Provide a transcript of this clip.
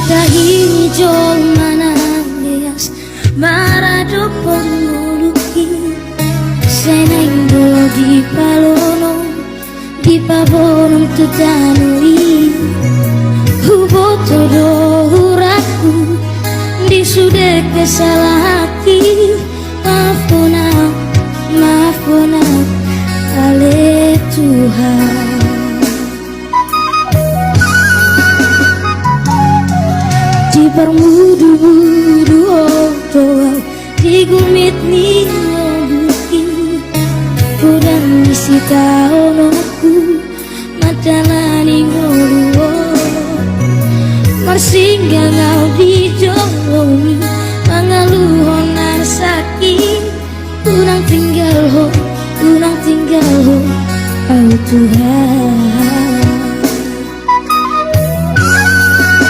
hijau mana bias marado penguluki senenggo di palono di pavono tutanui hubo todo huraku di sude kesalahaki maafona ale Tuhan. Di permudu-mudu doa di gumit ni obuki kurang isi taonoku matalani ngoluo marsingga ngau di jolongi mangaluhon narsaki kurang tinggal ho oh Tuhan.